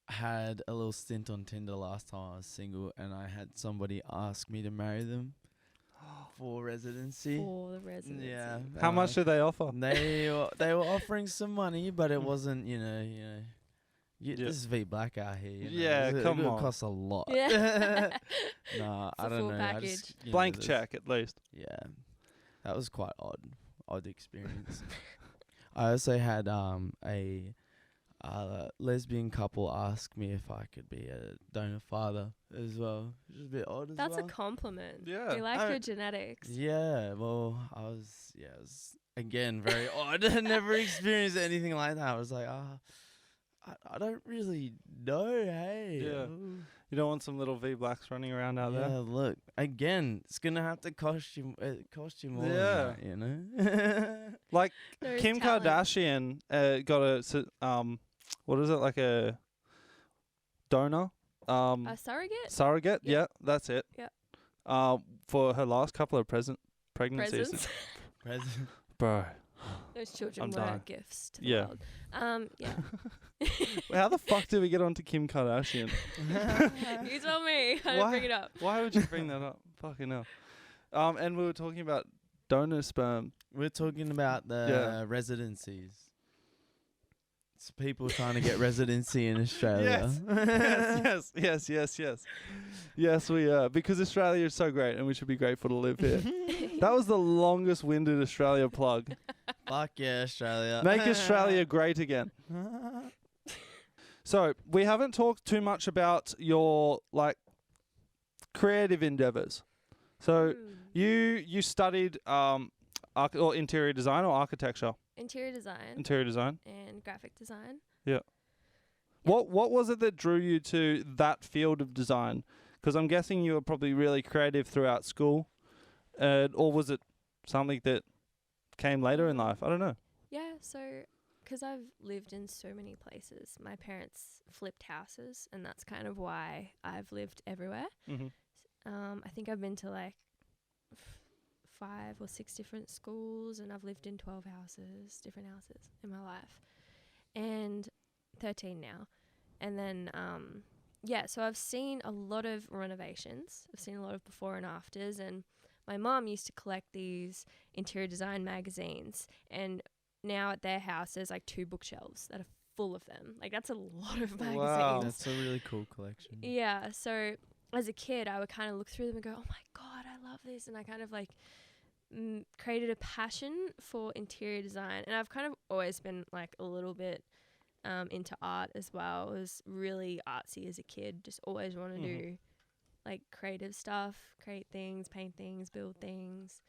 S3: had a little stint on Tinder last time I was single, and I had somebody ask me to marry them for residency.
S1: For the residency.
S3: Yeah.
S2: How much did they offer?
S3: They were offering some money, but it wasn't, you know. This is V Black out here. You know?
S2: Yeah, come on.
S3: It costs a lot.
S1: Yeah.
S3: Nah,
S1: It's
S3: I
S1: a
S3: don't
S1: full
S3: know.
S1: package.
S3: I just,
S2: Blank check, at least.
S3: Yeah, that was quite odd experience. I also had a lesbian couple ask me if I could be a donor father as well, which is a bit odd as well.
S1: That's a compliment.
S2: Yeah.
S1: We like your genetics.
S3: Yeah, well, it was again very odd. I never experienced anything like that. I was like, I don't really know, hey.
S2: Yeah. You don't want some little V Blacks running around out there?
S3: Yeah, look, again, it's going to have to cost you more than
S2: Yeah.
S3: that, you know?
S2: Like,
S1: There's
S2: Kim
S1: talent.
S2: Kardashian got a, what is it, like a donor?
S1: A surrogate?
S2: Surrogate? Yeah, that's it.
S1: Yeah.
S2: For her last couple of pregnancies.
S1: Presents.
S3: Present.
S2: Bro.
S1: Those children
S2: I'm
S1: were
S2: dying.
S1: gifts to the world. Yeah.
S2: How the fuck did we get onto Kim Kardashian?
S1: You told me. I didn't bring it up.
S2: Why would you bring that up? Fucking hell. And we were talking about donor sperm.
S3: We're talking about the residencies. It's people trying to get residency in Australia.
S2: Yes. Yes, we are. Because Australia is so great and we should be grateful to live here. That was the longest winded Australia plug.
S3: Fuck yeah, Australia.
S2: Make Australia great again. So, we haven't talked too much about your, like, creative endeavors. So, you studied or interior design or architecture?
S1: Interior design.
S2: Interior design.
S1: And graphic design.
S2: Yeah. What was it that drew you to that field of design? Because I'm guessing you were probably really creative throughout school. Or was it something that came later in life? I don't know.
S1: Yeah, so because I've lived in so many places, my parents flipped houses, and that's kind of why I've lived everywhere. I think I've been to like 5 or 6 different schools, and I've lived in 12 different houses in my life, and 13 now. And then, so I've seen a lot of renovations. I've seen a lot of before and afters, and my mom used to collect these interior design magazines, and now at their house there's like 2 bookshelves that are full of them. Like that's a lot of magazines.
S2: Wow.
S3: That's a really cool collection.
S1: Yeah, so as a kid I would kind of look through them and go, oh my god, I love this, and I kind of like created a passion for interior design. And I've kind of always been like a little bit into art as well. I was really artsy as a kid, just always want to do like creative stuff, create things, paint things, build things.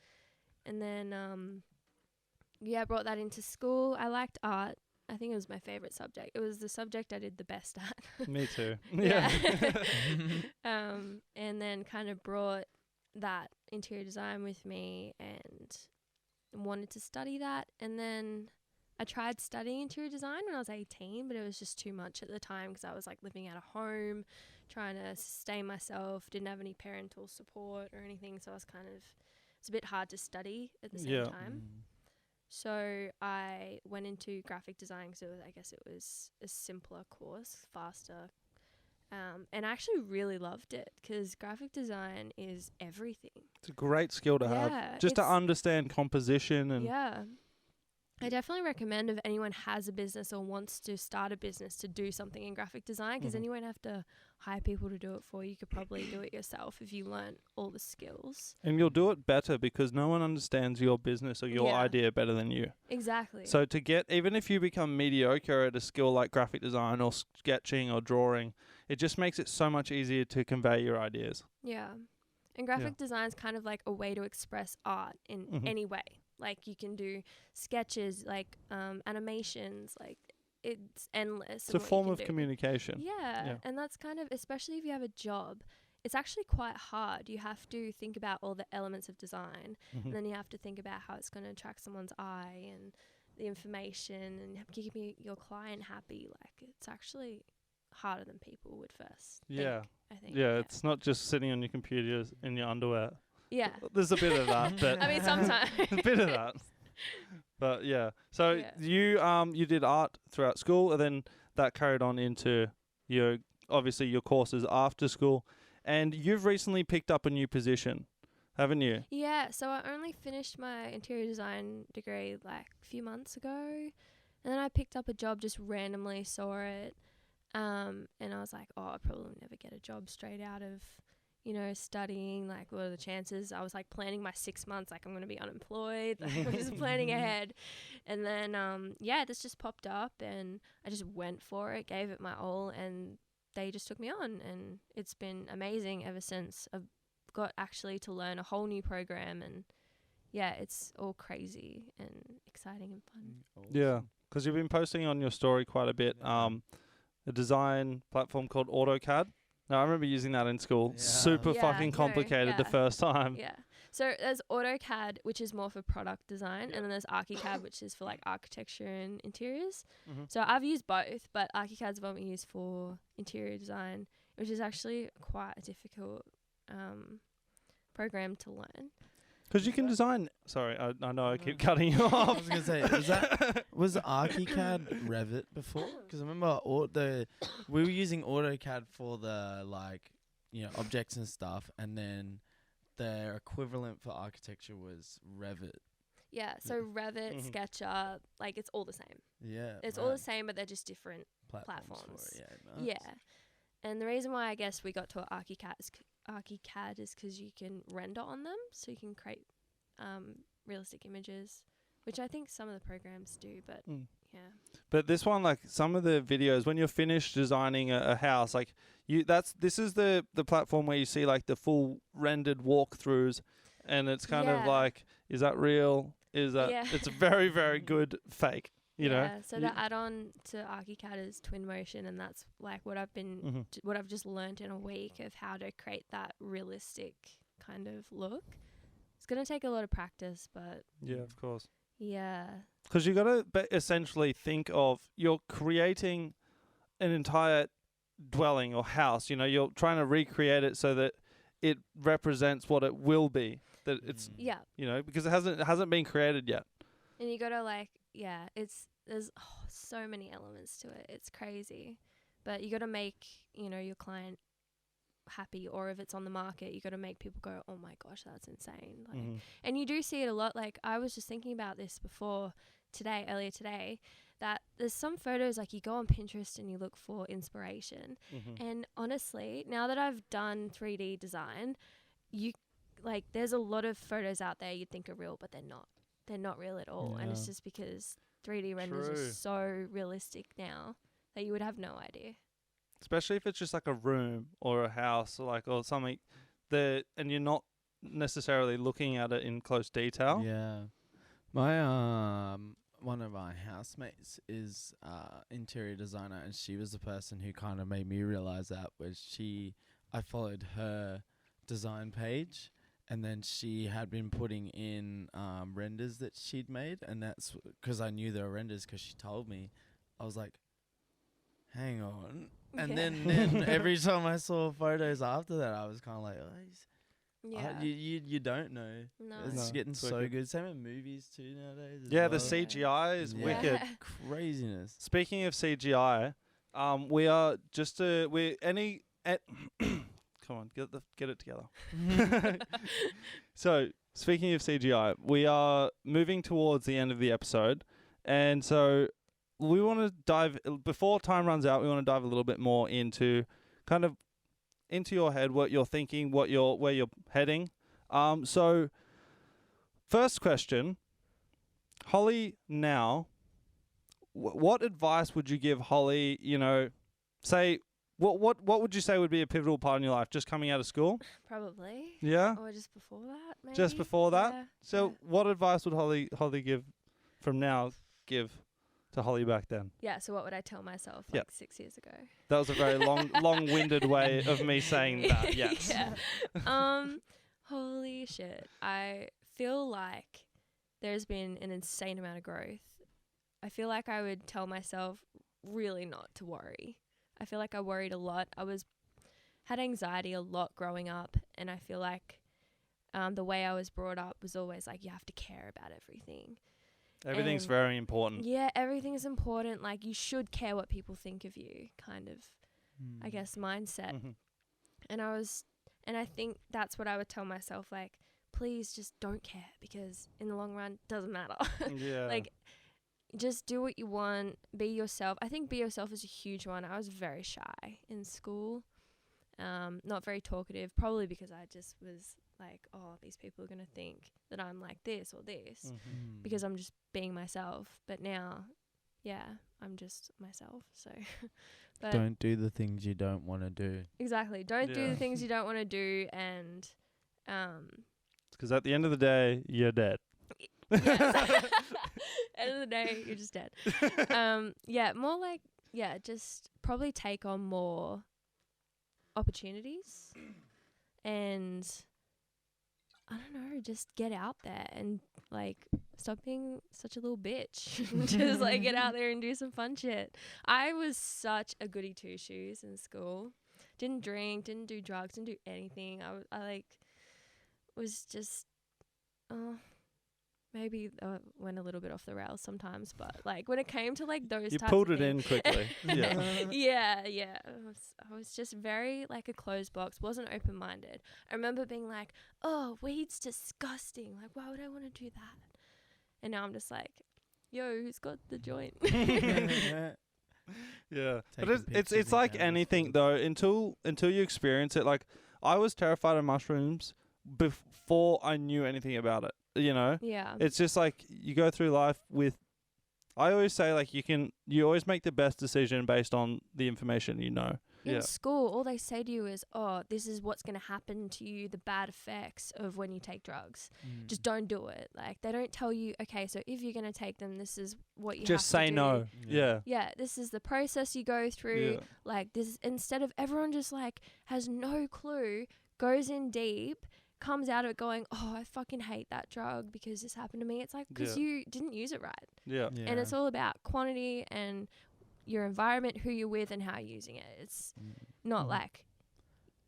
S1: And then I brought that into school. I liked art. I think it was my favorite subject. It was the subject I did the best at.
S2: Me too.
S1: Yeah. And then kind of brought that interior design with me and wanted to study that. And then I tried studying interior design when I was 18, but it was just too much at the time because I was like living out of home, trying to sustain myself, didn't have any parental support or anything. So I was kind of, it's a bit hard to study at the same time. So I went into graphic design because I guess it was a simpler course, faster. And I actually really loved it because graphic design is everything.
S2: It's a great skill to have, just to understand composition and.
S1: Yeah. I definitely recommend if anyone has a business or wants to start a business to do something in graphic design, because then you won't have to hire people to do it for you. You could probably do it yourself if you learn all the skills. And
S2: you'll do it better because no one understands your business or your idea better than you.
S1: Exactly.
S2: So to get, even if you become mediocre at a skill like graphic design or sketching or drawing, it just makes it so much easier to convey your ideas.
S1: Yeah. And graphic design is kind of like a way to express art in any way. Like you can do sketches, like animations, like it's endless.
S2: It's a form of communication.
S1: Yeah. And that's kind of, especially if you have a job, it's actually quite hard. You have to think about all the elements of design, and then you have to think about how it's going to attract someone's eye and the information and keeping your client happy. Like it's actually harder than people would first think, I think.
S2: Yeah, it's not just sitting on your computer in your underwear.
S1: Yeah.
S2: There's a bit of that. But
S1: I mean, sometimes.
S2: a bit of that. But yeah. So you did art throughout school, and then that carried on into your courses after school. And you've recently picked up a new position, haven't you? Yeah.
S1: So I only finished my interior design degree like a few months ago. And then I picked up a job, just randomly saw it. And I was like, oh, I'll probably never get a job straight out of studying. Like, what are the chances? I was like planning my 6 months, like I'm going to be unemployed. Like, I'm just planning ahead. And then, this just popped up and I just went for it, gave it my all, and they just took me on. And it's been amazing ever since. I've got actually to learn a whole new program, and it's all crazy and exciting and fun.
S2: Awesome. Yeah, because you've been posting on your story quite a bit. A design platform called AutoCAD. No, I remember using that in school. Yeah. Super fucking complicated the first time.
S1: Yeah. So there's AutoCAD, which is more for product design, and then there's ArchiCAD, which is for like architecture and interiors. So I've used both, but ArchiCAD's what we use for interior design, which is actually quite a difficult program to learn.
S2: Because you can design. Sorry, I know I keep cutting you off.
S3: I was gonna say, was ArchiCAD Revit before? Because I remember we were using AutoCAD for the objects and stuff, and then their equivalent for architecture was Revit.
S1: Yeah, so Revit, SketchUp, like it's all the same.
S3: Yeah,
S1: it's all the same, but they're just different platforms.
S3: For it. Yeah, nice.
S1: Yeah, and the reason why I guess we got to ArchiCAD is because you can render on them, so you can create realistic images, which I think some of the programs do, but yeah.
S2: But this one, like some of the videos, when you're finished designing a house, like this is the platform where you see like the full rendered walkthroughs, and it's kind of like, is that real? Is that it's a very, very good fake. You know?
S1: So the add-on to ArchiCAD is Twinmotion, and that's like what I've been, what I've just learned in a week of how to create that realistic kind of look. It's gonna take a lot of practice, but
S2: yeah, of course.
S1: Yeah.
S2: Because you gotta essentially think of you're creating an entire dwelling or house. You're trying to recreate it so that it represents what it will be. That it's because it hasn't been created yet.
S1: And you gotta there's so many elements to it. It's crazy, but you gotta make your client happy, or if it's on the market, you got to make people go, oh my gosh, that's insane. Like,
S2: Mhm.
S1: and you do see it a lot. Like, I was just thinking about this earlier today, that there's some photos, like, you go on Pinterest and you look for inspiration.
S2: Mhm.
S1: And honestly, now that I've done 3D design, there's a lot of photos out there you'd think are real, but they're not real at all. And it's
S3: Yeah.
S1: just because 3D renders
S2: True.
S1: are so realistic now that you would have no idea.
S2: Especially if it's just like a room or a house or something and you're not necessarily looking at it in close detail.
S3: Yeah. My one of my housemates is interior designer, and she was the person who kind of made me realize that. I followed her design page, and then she had been putting in renders that she'd made, and that's because I knew they were renders because she told me. I was like, hang on. And then every time I saw photos after that, I was kind of like,
S1: Yeah.
S3: you don't know.
S1: No.
S3: It's
S2: No,
S3: getting
S2: it's
S3: so
S2: wicked.
S3: good. Same with movies too nowadays. as
S2: Yeah, the
S3: well.
S2: CGI is
S3: Yeah.
S2: wicked.
S3: Craziness.
S2: Speaking of CGI, we are just come on, get it together. So, speaking of CGI, we are moving towards the end of the episode, and so we want to dive before time runs out. We want to dive a little bit more into kind of into your head, what you're thinking, where you're heading. So, first question, Holly. Now, what advice would you give Holly? Say what would you say would be a pivotal part in your life? Just coming out of school?
S1: Probably.
S2: Yeah.
S1: Or just before that, maybe.
S2: Just before that?
S1: Yeah,
S2: So,
S1: yeah.
S2: what advice would Holly give from now? Give to Holly back then?
S1: Yeah, so what would I tell myself
S2: Yep.
S1: 6 years ago?
S2: That was a very long-winded way of me saying that. Yes.
S1: Yeah. Holy shit. I feel like there's been an insane amount of growth. I feel like I would tell myself really not to worry. I feel like I worried a lot. Had anxiety a lot growing up, and I feel like the way I was brought up was always like, you have to care about everything.
S2: Everything's
S1: And
S2: very important.
S1: Yeah, everything's important. Like, you should care what people think of you, kind of, I guess, mindset.
S2: Mhm.
S1: And I think that's what I would tell myself, like, please just don't care, because in the long run, it doesn't matter.
S2: Yeah.
S1: Like, just do what you want, be yourself. I think be yourself is a huge one. I was very shy in school, not very talkative, probably because I just was like, oh, these people are going to think that I'm like this or this, because I'm just being myself. But now, yeah, I'm just myself. So, but
S3: Don't do the things you don't want to do.
S1: exactly, don't do
S2: Yeah.
S1: the things you don't want to do, and
S2: Because at the end of the day, you're dead.
S1: yes. End of the day, you're just dead. Yeah, more like, yeah, just probably take on more opportunities, and I don't know, just get out there and like stop being such a little bitch. Just like get out there and do some fun shit. I was such a goody two shoes in school. Didn't drink, didn't do drugs, didn't do anything. I like was just maybe went a little bit off the rails sometimes, but like when it came to like those
S2: You
S1: types
S2: pulled
S1: of
S2: it in
S1: things-
S2: quickly. Yeah.
S1: yeah. I was just very like a closed box, wasn't open minded. I remember being like, oh, weed's disgusting. Like, why would I want to do that? And now I'm just like, yo, who's got the joint?
S2: Yeah, but
S3: Taking
S2: it's
S3: pictures
S2: like
S3: and
S2: anything though. Until you experience it, like I was terrified of mushrooms before I knew anything about it.
S1: Yeah.
S2: It's just like you go through life with. I always say like you always make the best decision based on the information you know.
S1: In school, all they say to you is, oh, this is what's going to happen to you, the bad effects of when you take drugs. Just don't do it. Like, they don't tell you, okay, so if you're going to take them, this is what you
S2: Just
S1: have to
S2: say
S1: do.
S2: no. Yeah.
S1: Yeah, this is the process you go through.
S2: Yeah.
S1: Like, this, instead of everyone just, like, has no clue, goes in deep, comes out of it going, oh, I fucking hate that drug because this happened to me. It's like, because you didn't use it right.
S2: Yeah.
S1: And it's all about quantity and your environment, who you're with, and how you're using it. It's not like,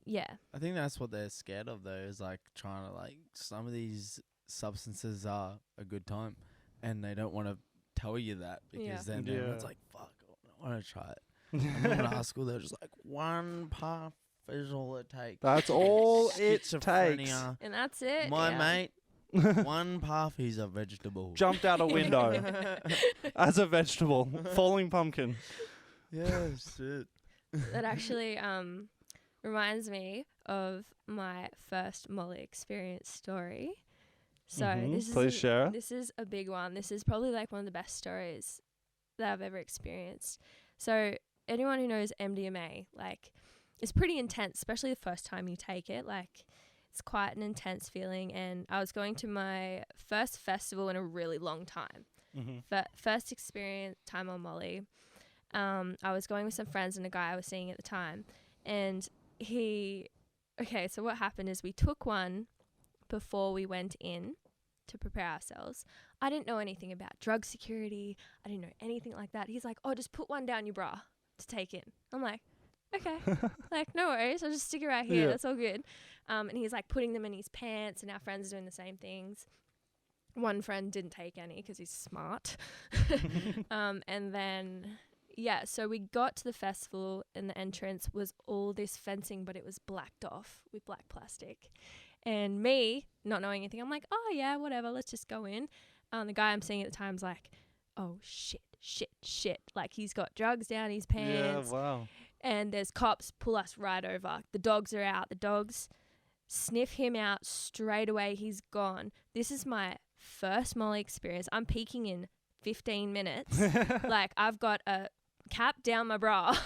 S1: yeah.
S3: I think that's what they're scared of, though, is like trying to like some of these substances are a good time, and they don't want to tell you that because then it's like, fuck, I want to try it. I remember in high school they were just like 1 puff, is all it takes.
S2: That's all it takes.
S3: Schizophrenia.
S1: And that's it.
S3: My
S1: yeah.
S3: mate, one puff, he's a vegetable.
S2: Jumped out a window as a vegetable, falling pumpkin.
S3: Yeah, shit.
S1: That actually reminds me of my first Molly experience story. So this is a big one. This is probably like one of the best stories that I've ever experienced. So anyone who knows MDMA, like, it's pretty intense, especially the first time you take it. Like, it's quite an intense feeling. And I was going to my first festival in a really long time. First experience time on Molly. I was going with some friends and a guy I was seeing at the time. And so what happened is we took one before we went in to prepare ourselves. I didn't know anything about drug security. I didn't know anything like that. He's like, oh, just put one down your bra to take in. I'm like, okay, like, no worries. I'll just stick it right here.
S2: Yeah.
S1: That's all good. And he's like putting them in his pants, and our friends are doing the same things. One friend didn't take any because he's smart. And then, so we got to the festival, and the entrance was all this fencing, but it was blacked off with black plastic. And me, not knowing anything, I'm like, oh, yeah, whatever, let's just go in. The guy I'm seeing at the time's like, oh, shit. Like, he's got drugs down his pants.
S2: Yeah, wow.
S1: And there's cops pull us right over. The dogs are out. The dogs sniff him out straight away. He's gone. This is my first Molly experience. I'm peaking in 15 minutes. Like, I've got a cap down my bra.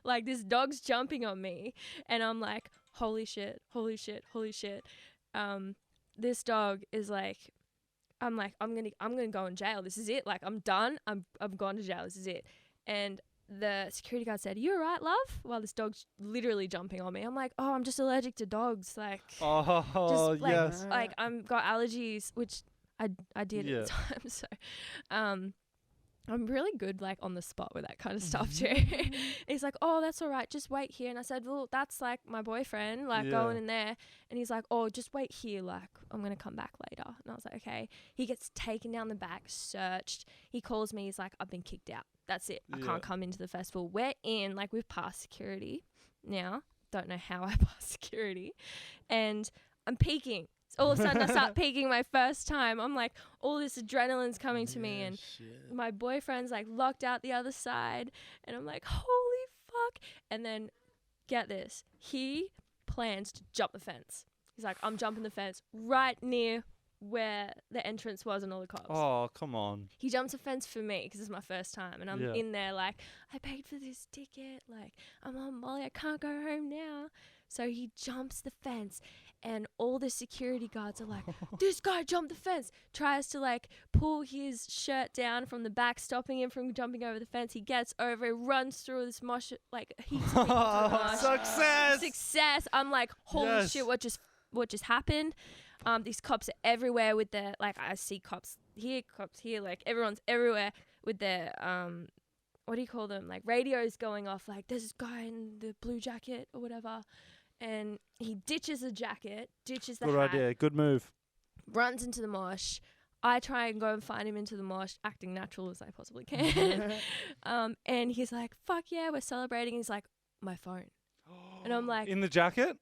S1: Like, this dog's jumping on me. And I'm like, holy shit. This dog is like, I'm gonna go in jail. This is it. Like, I'm done. I'm gone to jail. This is it. And the security guard said, "You all right, love?" While this dog's literally jumping on me. I'm like, "Oh, I'm just allergic to dogs." Like,
S2: oh,
S1: just, like,
S2: yes.
S1: like, I'm got allergies, which I did at the time. So, I'm really good, like, on the spot with that kind of stuff too. He's like, "Oh, that's all right. Just wait here." And I said, "Well, that's like my boyfriend, like, going in there." And he's like, "Oh, just wait here. Like, I'm going to come back later." And I was like, "Okay." He gets taken down the back, searched. He calls me. He's like, "I've been kicked out. That's it. I can't come into the festival." We're in, like, we've passed security now. Don't know how I passed security. And I'm peaking. All of a sudden I start peaking my first time. I'm like, all this adrenaline's coming to me, and my boyfriend's like locked out the other side, and I'm like, holy fuck. And then get this, he plans to jump the fence. He's like, I'm jumping the fence right near where the entrance was and all the cops.
S2: Oh, come on.
S1: He jumps the fence for me because it's my first time, and I'm in there like, I paid for this ticket, like, I'm on Molly, I can't go home now. So he jumps the fence, and all the security guards are like, this guy jumped the fence, tries to, like, pull his shirt down from the back, stopping him from jumping over the fence. He gets over, he runs through this mosh, like, heaps of people to the mosh. Success. I'm like, holy shit, what just happened? These cops are everywhere with their, like, I see cops here, like, everyone's everywhere with their, what do you call them? Like, radios going off, like, there's this guy in the blue jacket or whatever. And he ditches the jacket, ditches the hat.
S2: Good idea. Good move.
S1: Runs into the mosh. I try and go and find him into the mosh, acting natural as I possibly can. And he's like, fuck yeah, we're celebrating. He's like, my phone. And I'm like,
S2: in the jacket?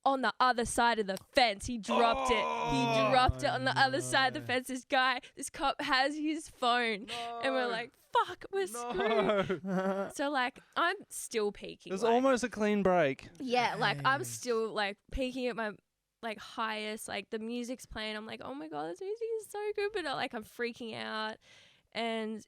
S1: On the other side of the fence. He dropped it. He dropped it on the other side of the fence. This cop has his phone. And we're like, fuck, we're screwed. So, like, I'm still peaking.
S2: There's
S1: like,
S2: almost a clean break.
S1: Yeah, like, I'm still, like, peaking at my, like, highest. Like, the music's playing. I'm like, oh my God, this music is so good. But, like, I'm freaking out. And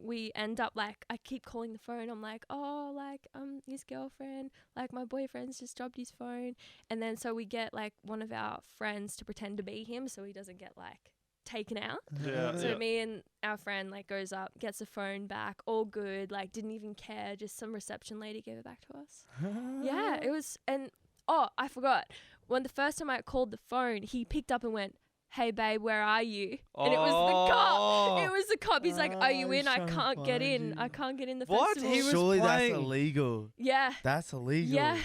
S1: we end up, like, I keep calling the phone. I'm like, oh, like, his girlfriend, like, my boyfriend's just dropped his phone. And then so we get, like, one of our friends to pretend to be him so he doesn't get, like, taken out. So me and our friend, like, goes up, gets the phone back, all good, like, didn't even care, just some reception lady gave it back to us. Yeah, it was, and, oh, I forgot. When the first time I called the phone, he picked up and went, hey babe, where are you? And it was the cop. It was the cop. He's like, are you in? I can't get in. I can't get in the festival.
S2: He was
S3: Surely
S2: playing.
S3: that's illegal.
S1: Yeah.
S3: That's illegal.
S1: Yeah.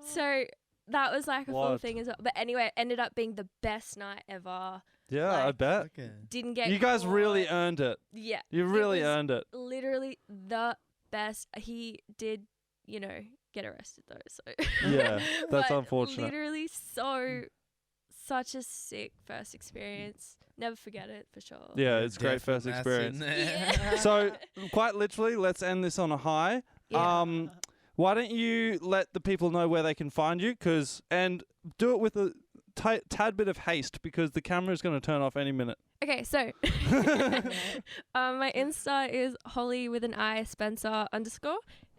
S1: So that was like a full thing as well. But anyway, it ended up being the best night ever.
S2: Yeah,
S1: like,
S2: I bet.
S3: Okay.
S1: Didn't get
S2: You guys
S1: caught.
S2: really earned it.
S1: Yeah.
S2: You really earned it.
S1: Literally the best. He did you know, get arrested though. So
S2: Yeah, that's
S1: But
S2: unfortunate.
S1: Literally, such a sick first experience. Never forget it for sure.
S2: Yeah, it's great first
S3: Definite mess
S2: experience.
S3: in there.
S2: So, quite literally, let's end this on a high.
S1: Yeah.
S2: Why don't you let the people know where they can find you? And do it with a tad bit of haste because the camera is going to turn off any minute.
S1: Okay, so my Insta is Holli with an I Spencer _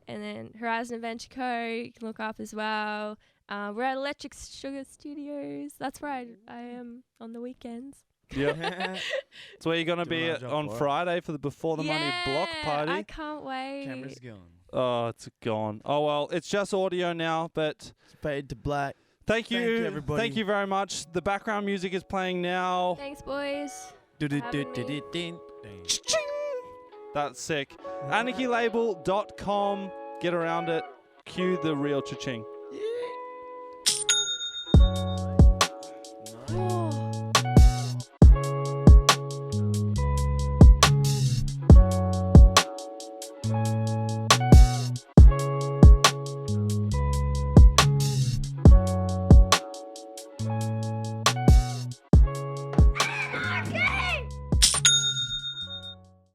S1: and then Horizon Adventure Co. You can look up as well. We're at Electric Sugar Studios. That's where I am on the weekends.
S2: Yeah. That's where you're going to be
S3: Doing our job
S2: on
S3: for it.
S2: Friday for the Before the Money block party.
S1: I can't wait.
S3: Camera's gone.
S2: Oh, it's gone. Oh, well, it's just audio now, but
S3: It's fade to black.
S2: thank you.
S3: Thank you, everybody.
S2: Thank you very much. The background music is playing now.
S1: Thanks, boys.
S3: Do-do-do-do-do-do.
S2: Ching! That's sick. AnarchyLabel.com. Get around it. Cue the real cha-ching.